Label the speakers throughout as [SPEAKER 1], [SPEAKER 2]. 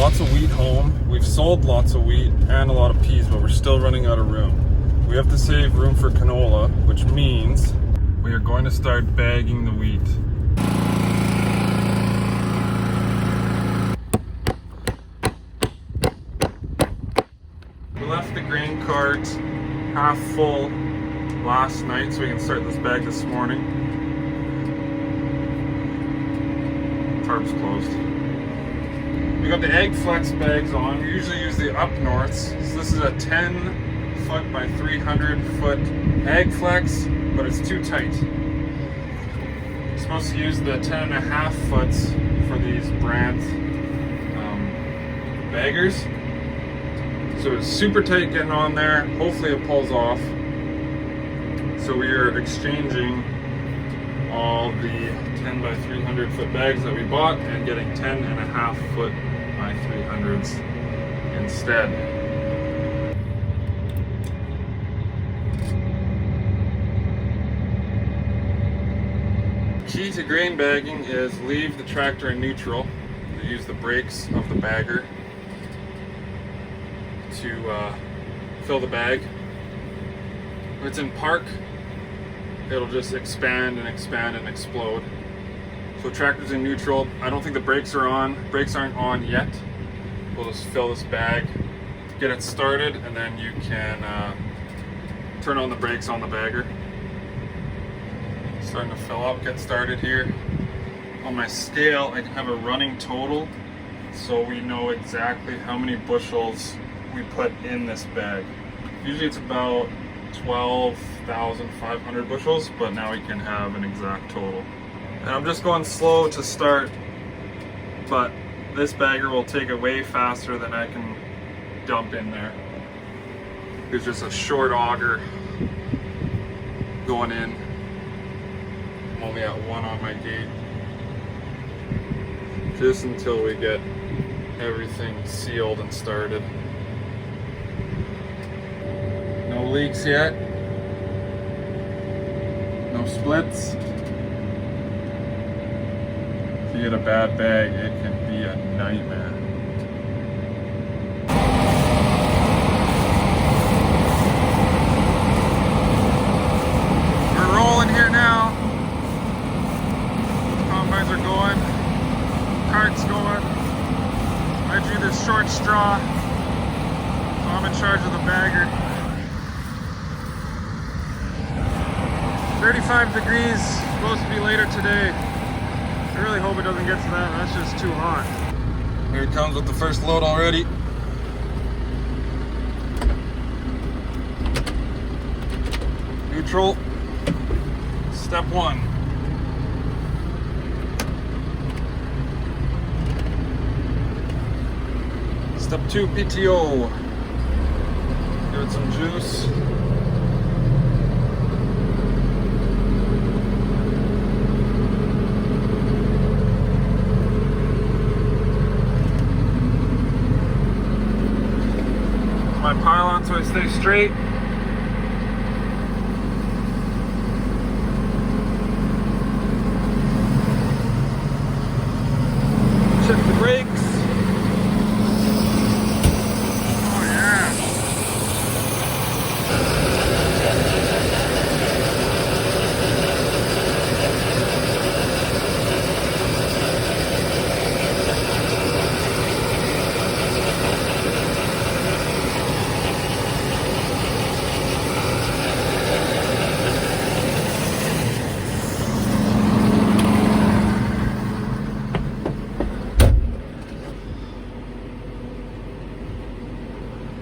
[SPEAKER 1] lots of wheat home. We've sold lots of wheat and a lot of peas, but we're still running out of room. We have to save room for canola, which means we are going to start bagging the wheat. We left the grain cart half full last night so we can start this bag this morning. Tarp's closed. We got the egg flex bags on. We usually use the up norths. So this is a 10 foot by 300 foot egg flex, but it's too tight. You're supposed to use the 10.5 foots for these brand baggers. So it's super tight getting on there. Hopefully it pulls off. So we are exchanging all the 10 by 300 foot bags that we bought and getting 10.5 foot by 300s instead. Key to grain bagging is leave the tractor in neutral. You use the brakes of the bagger to fill the bag. If it's in park, it'll just expand and expand and explode. So tractor's in neutral. I don't think the brakes are on. Brakes aren't on yet. We'll just fill this bag, get it started, and then you can turn on the brakes on the bagger. Starting to fill up, get started here. On my scale, I can have a running total, so we know exactly how many bushels we put in this bag. Usually it's about 12,500 bushels, but now we can have an exact total. And I'm just going slow to start, but this bagger will take it way faster than I can dump in there. There's just a short auger going in. I'm only at 1 on my gate. Just until we get everything sealed and started. No leaks yet. No splits. If you get a bad bag, it can be a nightmare. We're rolling here now. Combines are going. Cart's going. I drew this short straw, so I'm in charge of the bagger. 35 degrees, supposed to be later today. I really hope it doesn't get to that, that's just too hot. Here it comes with the first load already. Neutral, step 1. Step 2, PTO. Give it some juice. My pylon so I stay straight. Check the brakes. Oh yeah.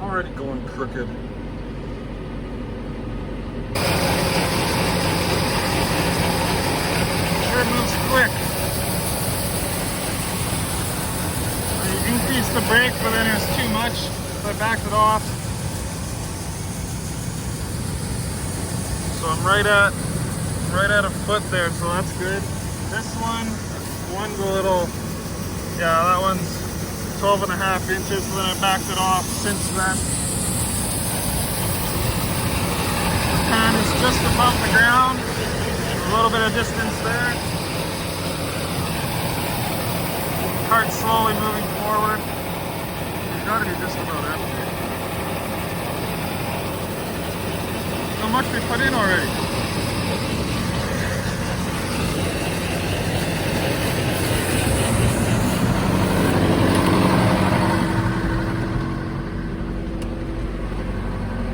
[SPEAKER 1] Already going crooked. Sure moves quick. I increased the brake, but then it was too much, so I backed it off. So I'm right at a foot there, so that's good. This one's a little, yeah, that one's 12.5 inches, so then I backed it off since then. The pan is just above the ground, a little bit of distance there. Cart slowly moving forward. Gotta be just about empty. How much we put in already?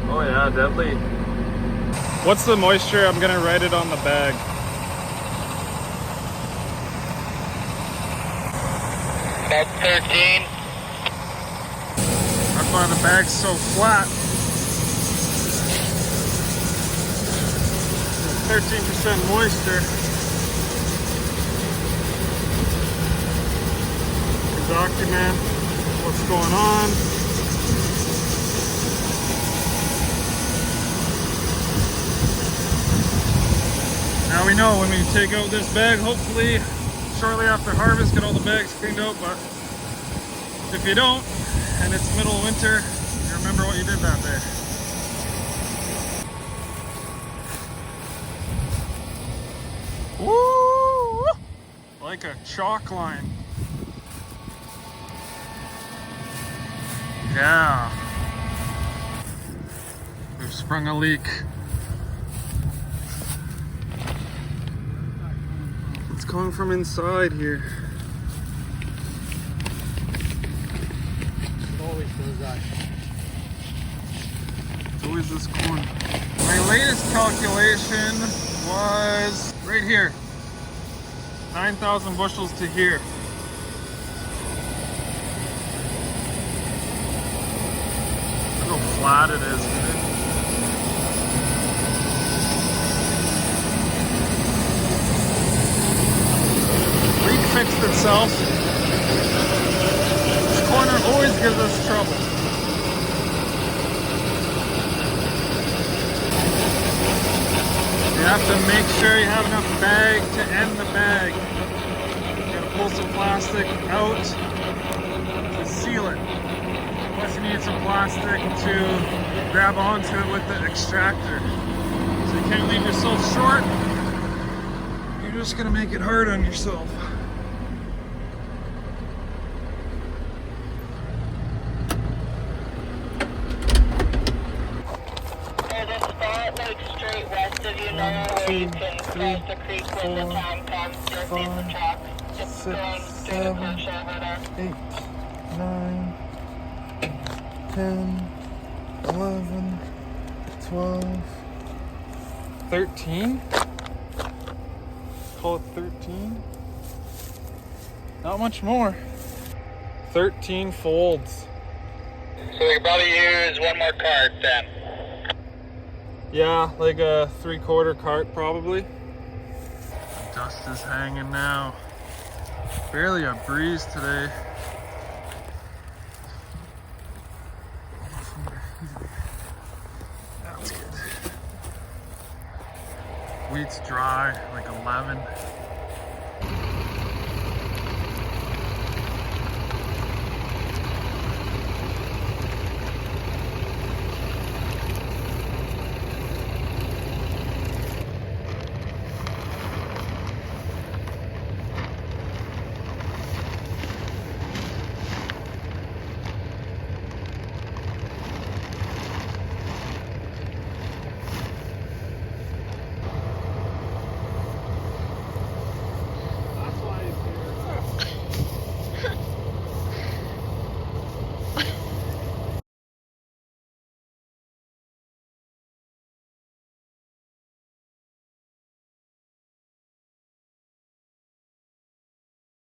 [SPEAKER 1] Oh yeah, deadly. What's the moisture? I'm gonna write it on the bag.
[SPEAKER 2] About 13.
[SPEAKER 1] That's why the bag's so flat. 13% moisture. Document what's going on. Now we know when we take out this bag, hopefully shortly after harvest, get all the bags cleaned out, but if you don't, and it's middle of winter, you remember what you did that day. Woo! Like a chalk line. Yeah. We've sprung a leak. It's coming from inside here.
[SPEAKER 2] It always does that.
[SPEAKER 1] It's always this corner. My latest calculation was right here. 9,000 bushels to here. Look how flat it is, dude. Leak fixed itself. This corner always gives us trouble. You have to make sure you have enough bag to end the bag. You gotta pull some plastic out to seal it. Plus you need some plastic to grab onto it with the extractor. So you can't leave yourself short. You're just gonna make it hard on yourself.
[SPEAKER 2] Straight west of you now, where you can cross the creek when the time comes. You'll see the truck just going straight across over there.
[SPEAKER 1] 8, 9, 10, 11, 12, 13? Call it 13? Not much more. 13 folds.
[SPEAKER 2] So we can probably use one more cart then.
[SPEAKER 1] Yeah, like a 3/4 cart probably. Dust is hanging now. Barely a breeze today. That's good. Wheat's dry, like 11.